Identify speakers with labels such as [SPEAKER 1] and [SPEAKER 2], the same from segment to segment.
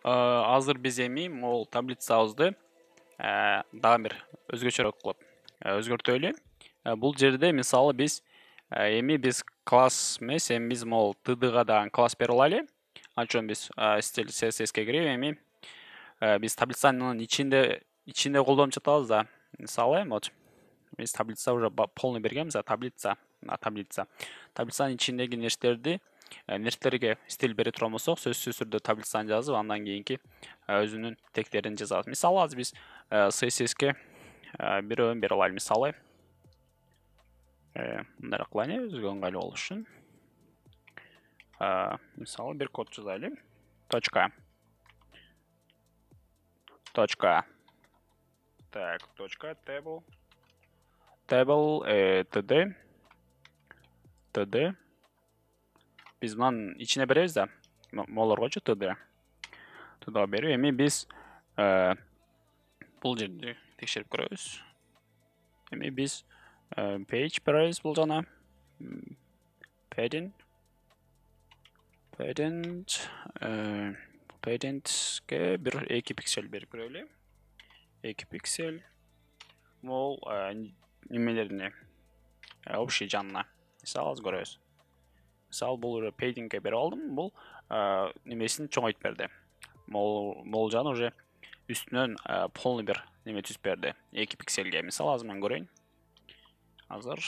[SPEAKER 1] Азыр биз эми могул таблицабызды дагы бир өзгөчөрөөк кылып өзгөртөлү. Бул жерде мисалы биз эми биз класс эмес, эми биз могул тдга дагы класс бере алалы. Ачон биз стиль CSS'ке кирип эми биз таблицанын ичинде колдонуп жатабыз да. Мисалы вот биз таблица уже полный бергенбиз, таблицанын ичиндеги нерселерге стиль бере турган болсок, сөзсүз түрдө таблицаны жазып, андан кийинки өзүнүн тегтерин жазабыз. Мисалы азыр биз CSS'ке бирөөнү бере алайлы. Мисалы мындай кылайлы, өзүгө ыңгайлуу болуш үчүн. Мисалы бир код жазайлы. Точка. Так, точка table td биз мынанын ичине беребиз да, молор койчу td берип, эми биз бул жерди текшерип көрөбүз. Эми биз page беребиз бул жана padding'ге бир 2 пиксель берип көрөлү. 2 пиксель мол немелерине общий жанына. Мисалы аз көрөбүз. Мисалы бул уже padding'ге берип алдым. Бул немесин чоңойтуп берди. Мол жаны уже үстүнөн полный бир неме түзүп берди. 2 пиксельге. Мисалы азыр мен көрөйүн. Азыр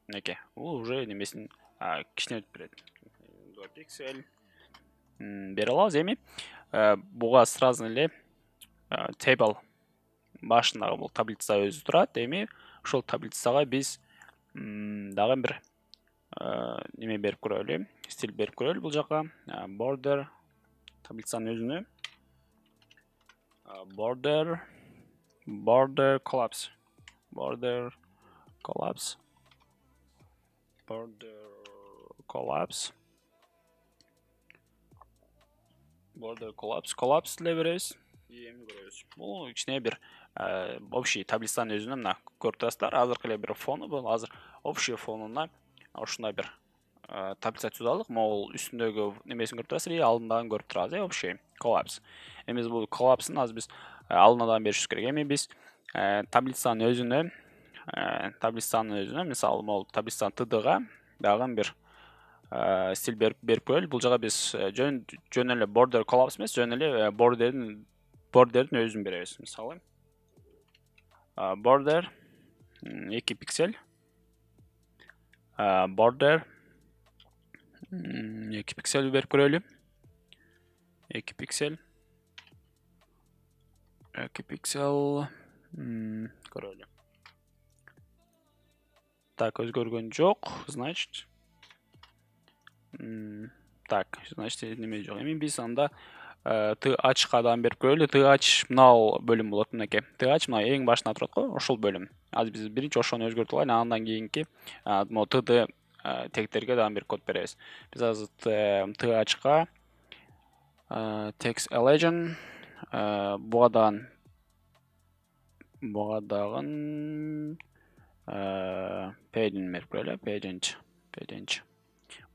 [SPEAKER 1] неке. Бул уже немесин кичинейтип берет. 2 пиксель бере алабыз. Эми буга сразу эле table башындагы бул таблица өзү турат. Эми ошол таблицага биз дагы бир неме берип көрөлү, стиль берип көрөлү бул жака. Border таблицанын өзүнө border collapse деле беребиз. Эми көрөбүз. Бул кичине бир общий таблицанын өзүнө мына көрүп турасыздар. Азыркы эле бир фону бул. Азыр общий фонуна ушундай бир таблица түзүп алдык. Могул үстүндөгү немесин көрүп турасыздар, алдындагын көрүп турабыз, общий collapse. Эми бул collapse'ын азыр биз алдынадан беришибиз керек. Эми биз таблицанын өзүнө мисалы могул таблицанын tdга дагы бир стиль берип көрөлү. Бул жака биз жөн эле border collapse эмес, жөн эле borderдин өзүн беребиз. Мисалы border 2 пиксель border 2 пиксель берип көрөлү. 2 пиксель көрөлү. Так, өзгөргөн жок, значит. Так, значит, неме жок. Эми биз анда th дан берип көрөлү. Th мынау бөлүм болот мынакей. Th мына эң башына турат го, ошол бөлүм. Азыр биз биринчи ошону өзгөртүп алайлы, андан кийинки могу td тегтерге дагы бир код беребиз. Биз азыр th text legend буга дагы padding берип көрөлү. Padding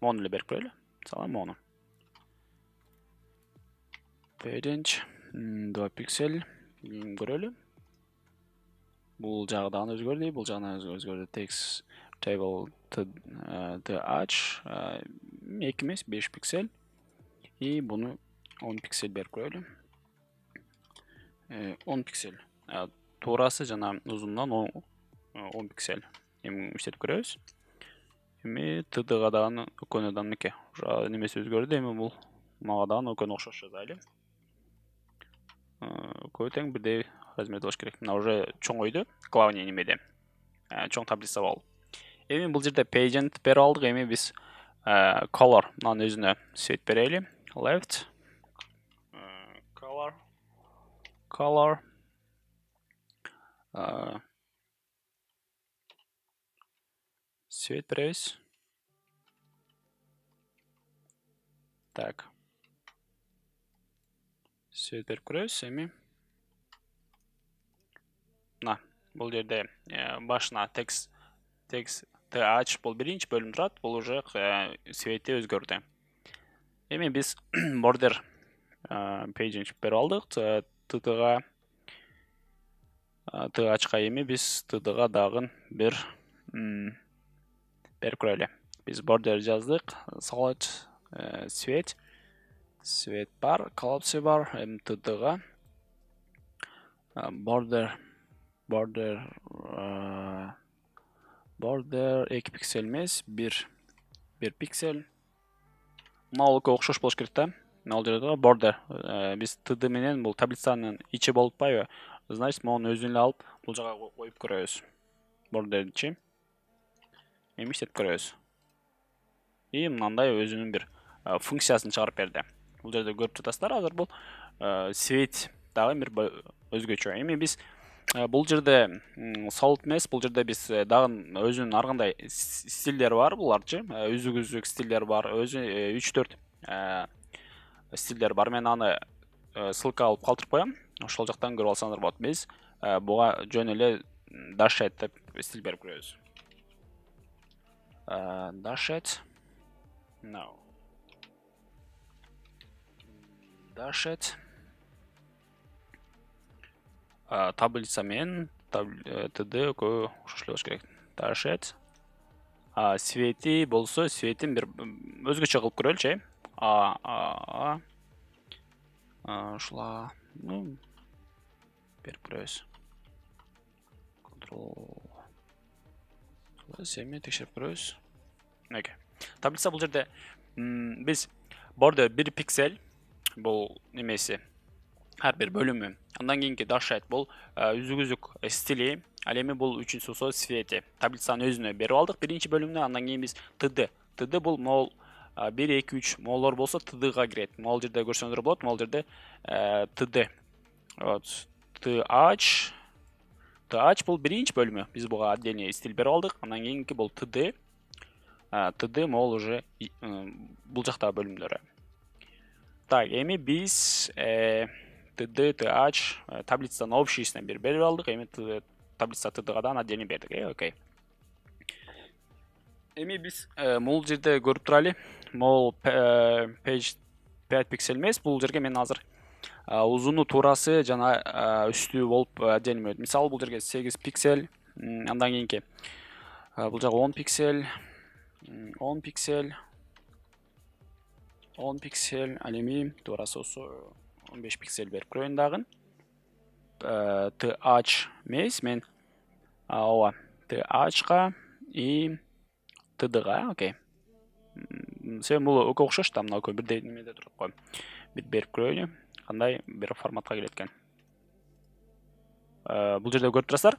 [SPEAKER 1] мону эле берип көрөлү. Мисалы мону. Padding 2 пиксель көрөлү. Бул жагы дагы өзгөрдү, бул жагы өзгөрдү. Text table th 2 эмес 5 пиксель. И буну 10 пиксель берип көрөлү. 10 пиксель. Туурасы жана узунунан 10 пиксель. Эми иштетип көрөбүз. Эми tdга дагы экөөнү мынакей. Уже немеси өзгөрдү. Эми бул мага дагы экөөнү окшош жазайлы. Экөө тең бирдей размерде болуш керек. Мына уже чоңойду. Главный немеде. Чоң таблица болду. Эми бул жерде padding берип алдык. Эми биз color мынанын өзүнө цвет берели. Left color цвет беребиз. Так. Цвет берип көрөбүз. Эми мына бул жерде башына text th бул биринчи бөлүм турат. Бул уже цвети өзгөрдү. Эми биз border page берип алдык. TD-га TH-ка эми биз TD-га дагы бир берип көрөлү. Биз border жаздык. Solid свет бар, collapse бар. Эми TD-га border 2 пиксель эмес, 1 пиксель. Мыналыкка окшош болуш керек да. Ал жерде border биз TD менен бул таблицанын ичи болуп атпайбы? Значит, мону өзүн эле алып бул жага коюп көрөбүз. Borderчи. Эми иштетип көрөбүз. И мындай өзүнүн бир функциясын чыгарып берди. Бул жерде көрүп жатасыздар, азыр бул свет дагы бир өзгөчө. Эми биз бул жерде solid эмес, бул жерде биз дагы өзүнүн ар кандай стилдери бар буларчы. Үзүк стилдер бар, өзү 3-4 стилдер бар. Мен аны ссылка алып калтырып коем. Ошол жактан көрүп алсаңыздар болот. Биз буга жөн эле dashet деп стиль берип көрөбүз. Dashet. No. Dashet. Таблица менен TD экөө окшош болуш керек. Dashet. Свети болсо, светин бир өзгөчө кылып көрөлүчү. Ушула, берип көрөбүз. Control. Эми текшерип көрөбүз. Окей. Таблица бул жерде биз border 1 пиксель бул немеси ар бир бөлүмү. Андан кийинки dashet бул үзүк стили. Ал эми бул үчүнчүсү свети. Таблицанын өзүнө берип алдык биринчи бөлүмүнө. Андан кийин биз TD. TD бул мол 1, 2, 3 молор болсо TD-га кирет. Могул жерде көрсөңүздөр болот. Могул жерде TD. Вот. TH бул биринчи бөлүмү. Биз буга отдельный стиль берип алдык. Андан кийинки бул TD. TD могул уже бул жактагы бөлүмдөрү. Так, эми биз TD, TH таблицанын общийсине берип алдык. Эми таблица TD-га да отдельный бердик. Окей. Эми биз бул жерде көрүп туралы. Могул page 5 пиксель эмес. Бул жерге мен азыр узуну туурасы жана үстү болуп отдельный. Мисалы бул жерге 8 пиксель, андан кийинки бул жагы 10 пиксель, 10 пиксель, 10 пиксель, ал эми туурасы ошо 15 пиксель берип көрөйүн дагы. TH эмес, мен ооба TH-га и TD-га, окей. Себеби бул экөө окшош да, мына экөө бирдей немеде турат го. Бир берип көрөйүн. Кандай бир форматка келет экен. Бул жерде көрүп турасыздар.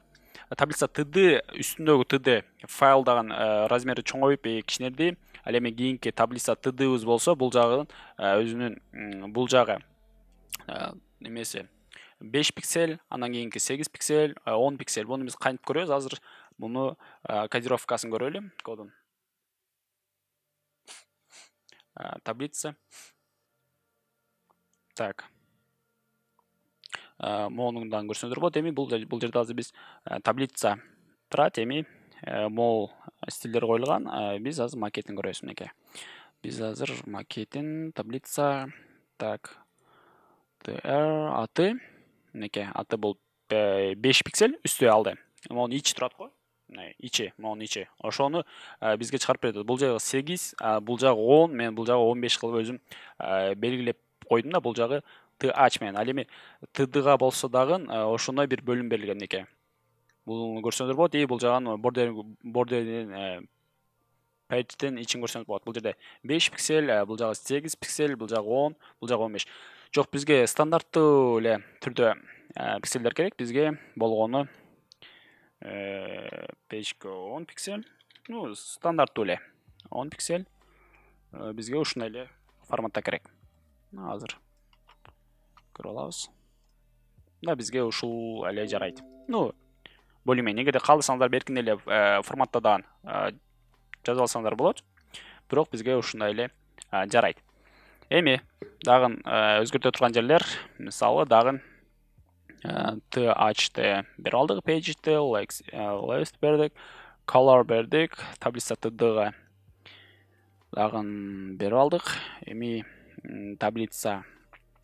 [SPEAKER 1] Таблица TD үстүндөгү TD файлдагы размери чоңоюп кичинерди. Ал эми кийинки таблица TD-быз болсо, бул жагын өзүнүн бул жагы немеси 5 пиксель, андан кийинки 8 пиксель, 10 пиксель. Буну биз кантип көрөбүз? Азыр буну кодировкасын көрөлү, кодун. Таблица. Так. Монуңдан көрсөңүздөр болот. Эми бул жерде азыр биз таблица турат. Эми мол стилдер коюлган. Биз азыр макетин көрөбүз мынеке. Биз азыр макетин таблица. Так. TR аты. Мынеке, аты бул 5 пиксель үстү алды. Монун ичи турат го. Ичи, монун ичи. Ошону бизге чыгарып берди. Бул жагы 8, бул жагы 10, мен бул жагы 15 кылып өзүм белгилеп койдум да, бул жагы TH менен. Ал эми TD-га болсо дагы ошондой бир бөлүм берилген экен. Бул көрсөңүздөр болот. Бул жагын borderден page'ден ичин көрсөңүз болот. Бул жерде 5 пиксель, бул жагы 8 пиксель, бул жагы 10, бул жагы 15. Жок, бизге стандарттуу эле түрдө пикселдер керек. Бизге болгону page'ге 10 пиксель. Ну, стандарттуу эле 10 пиксель. Бизге ушундай эле форматта керек. Азыр көрүп алабыз. Да, бизге ушул эле жарайт. Ну, более-менее эгерде кааласаңыздар беркин эле форматта дагы жазып алсаңыздар болот. Бирок бизге ушундай эле жарайт. Эми дагы өзгөртө турган жерлер, мисалы дагы TH-ды берип алдык, page'ди, left бердик, color бердик, таблица TD-га дагы берип алдык. Эми таблица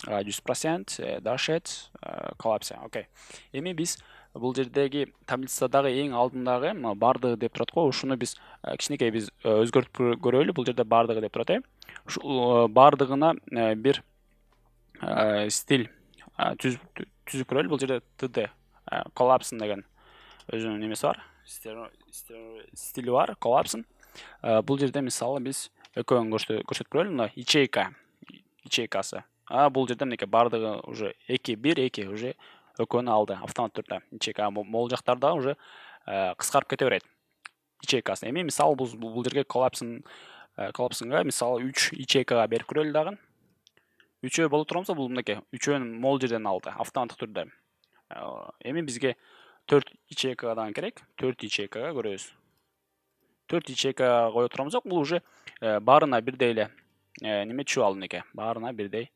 [SPEAKER 1] 100%, дашет, коллапсе. Окей. Эми биз бул жердеги таблицадагы эң алдындагы бардыгы деп турат го. Ушуну биз кичинекей биз өзгөртүп көрөлү. Бул жерде бардыгы деп турат. Ушул бардыгына бир стиль түзүп көрөлү. Бул жерде td collapse деген өзүнүн немеси бар. Стили бар, collapse. Бул жерде мисалы биз экөөнүн көрсөтүп көрөлү. Мына ячейкасы. Бул жерде мынекей бардыгы уже 2-1-2 уже экөөнү алды автомат түрдө. Ячейка могул жактарда уже кыскарып кете берет. Ячейкасы. Эми мисалы бул жерге коллапсынга мисалы 3 ячейкага берип көрөлү дагы. 3 болуп турганса бул мынекей 3-өн могул жерден алды автоматтык түрдө. Эми бизге 4 ячейкадан керек. 4 ячейкага көрөбүз. 4 ячейкага кое турганбыз, бул уже баарына бирдей эле неме түшүп алды мынекей. Баарына бирдей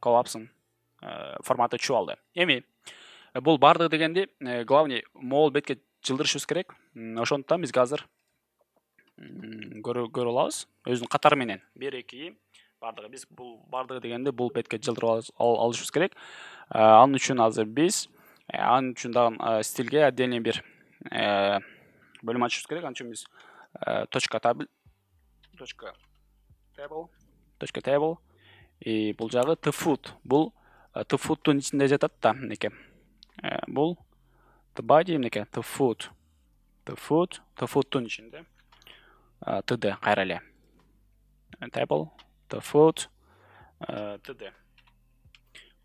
[SPEAKER 1] коллапсын форматы түшүп алды. Эми бул бардыгы дегенди главный могул бетке жылдырышыбыз керек. Ошондуктан бизге азыр көрө алабыз. Өзүнүн катары менен 1-2 бардыгы. Биз бул бардыгы дегенди бул бетке жылдырып алышыбыз керек. Анын үчүн азыр биз анын үчүн дагы стилге отдельный бир бөлүм ачышыбыз керек. Анын үчүн биз .table бул жагы tfoot. Бул tfoot'тун ичинде жатат да мынекей. Бул tbody мынекей tfoot. Tfoot'тун ичинде td кайра эле. Table tfoot td.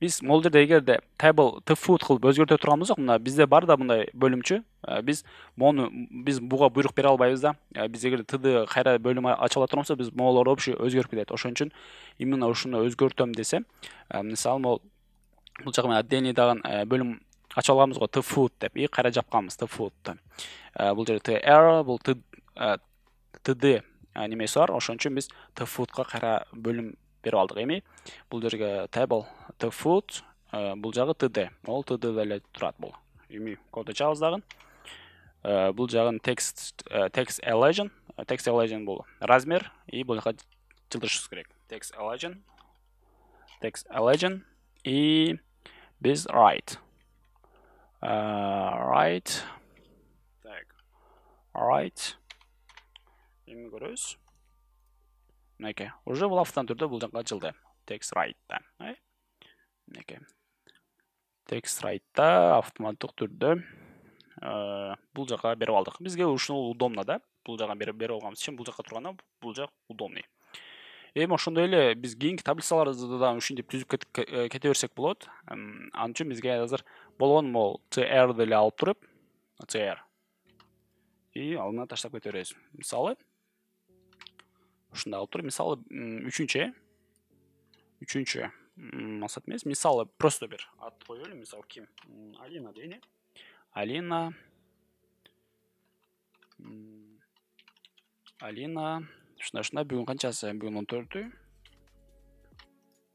[SPEAKER 1] Биз могул жерде эгерде table tfoot кылып өзгөртө турган болсок, мына бизде бар да мындай бөлүмчү. Биз буга буйрук бере албайбыз да. Биз эгер td кайра бөлүм ачыла турган болсо, биз могулор вообще өзгөрүп кетет. Ошон үчүн именно ушуну өзгөртөм десем, мисалы бул жагы менен отдельный дагы бөлүм ачып алганбыз го, tfoot деп, и кайра жапканбыз tfoot. Бул жерде tr, бул td немеси бар. Ошон үчүн биз tfoot'ка кайра бөлүм берип алдык. Эми бул жерге table tfoot, бул жагы td. Ол td деле турат бул. Эми код ачабыз дагы. Бул жагын text elegant. Text elegant бул размер, и бул жака жылдырышыбыз керек. Text elegant и биз right. Right. Эми көрөбүз. Мынекей. Уже бул автомат түрдө бул жакка жылды. Text right'та. Мынекей. Text right'та автоматтык түрдө бул жака берип алдык. Бизге ушул удобно да. Бул жака берип алганыбыз үчүн бул жака турганда бул жак удобный. Эми ошондой эле биз кийинки таблицаларды да ушинтип түзүп кете берсек болот. Анын үчүн бизге азыр болгон могул tr деле алып туруп, tr. И алдына таштап кете беребиз. Мисалы ушундай алып туруп, мисалы үчүнчү максат эмес. Мисалы просто бир ат коелу, мисалы ким? Алина дейли. Алина. Ушундай бүгүн канчасы? Бүгүн 14-ү.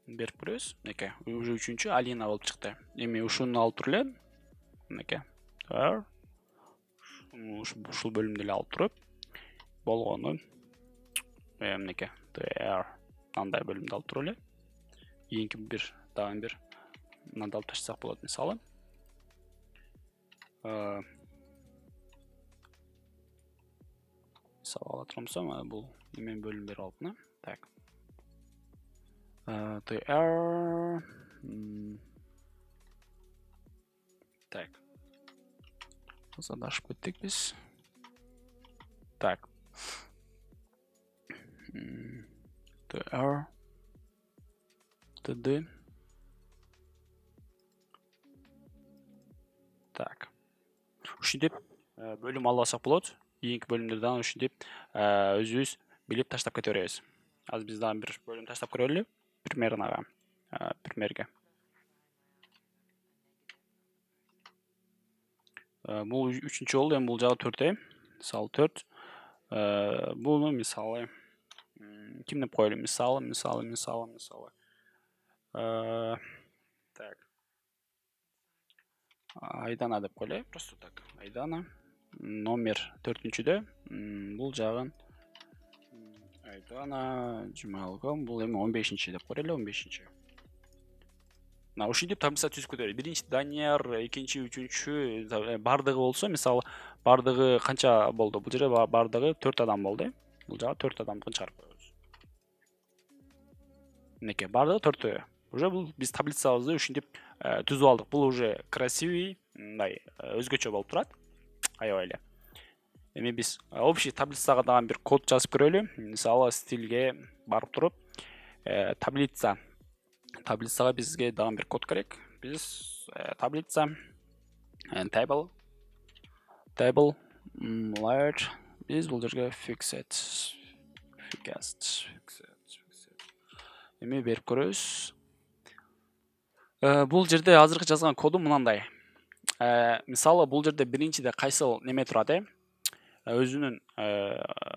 [SPEAKER 1] Берип көрөбүз. Мынекей. Уже үчүнчү Алина болуп чыкты. Эми ушуну алып туруп эле. Мынекей. Ушул бөлүмдү эле алып туруп болгону мынекей. Мындай бөлүмдү алып туруп эле. Кийинки дагы бир мындан алып таштасак болот мисалы. Мисалы ала турсам, бул эмен бөлүм берип алып, так. tr так. Задашып кеттик биз. Так. tr td. Так. Ушинтип бөлүм алсак болот. Кийинки бөлүмдөрдө дагы ушинтип өзүбүз билип таштап кете беребиз. Азыр биз дагы бир бөлүм таштап көрөлү. Примерге. Бул үчүнчү болду, эми бул жагы 4. Мисалы 4. Буну мисалы ким деп коелу? Мисалы. Так. Айдана деп коелу, просто так. Айдана. Номер 4-чүдө. Бул жагын Айдана Жумалган бул эми 15-чи деп көрөлү, 15-чи. Мына ушинтип таблица түзүп кетели. Биринчи Данияр, экинчи, үчүнчү бардыгы болсо, мисалы, бардыгы канча болду? Бул жерде бардыгы 4 адам болду. Бул жагы 4 адамды чыгарып коебуз. Минекей, бардыгы 4. Уже бул биз таблицабызды ушинтип түзүп алдык. Бул уже красивый, мындай өзгөчө болуп турат. Аябай эле. Эми биз общий таблицага дагы бир код жазып көрөлү. Мисалы, стилге барып туруп, таблицага бизге дагы бир код керек. Биз таблица table large биз бул жерге fixed эми берип көрөбүз. Бул жерде азыркы жазган кодум мынандай. Мисалы, бул жерде биринчиде кайсыл неме турат, өзүнүн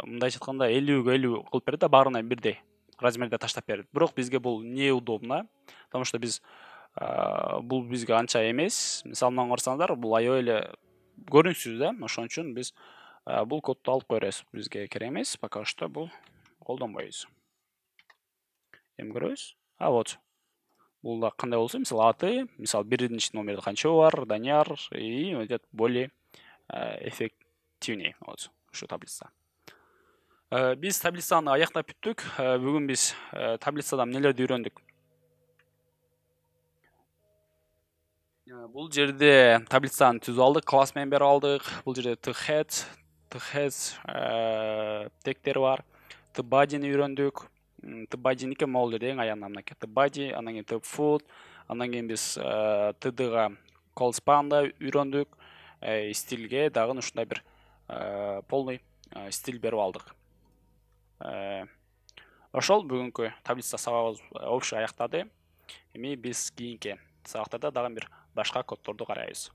[SPEAKER 1] мындай айтканда 50/50 кылып берет да, баарына бирдей размерде таштап берет. Бирок бизге бул неудобно, потому что биз бул бизге анча эмес. Мисалы, мына карасаңыздар, бул аябай эле көрүнүксүз да. Ошон үчүн биз бул кодду алып коебуз. Бизге керек эмес, пока что бул колдонбойбуз. Эми көрөбүз. Вот. Бул да кандай болсо, мисалы, аты, мисалы, биринчи номерде канча бар, Данияр, и идет более эффективнее. Вот, ушу таблица. Биз таблицаны аяктап бүттүк. Бүгүн биз таблицадан эмнелерди үйрөндүк? Бул жерде таблицаны түзүп алдык, класс менен берип алдык. Бул жерде tHead тегтери бар. tBody'ни үйрөндүк. tBody'ники могул жерде эң аягында мынакей tBody, андан кийин tFood, андан кийин биз tdга callspan'да үйрөндүк. Стилге дагы ушундай бир полный стиль берип алдык. Ошол бүгүнкү таблица сабагыбыз общий аяктады. Эми биз кийинки сабактарда дагы бир башка коддорду карайбыз.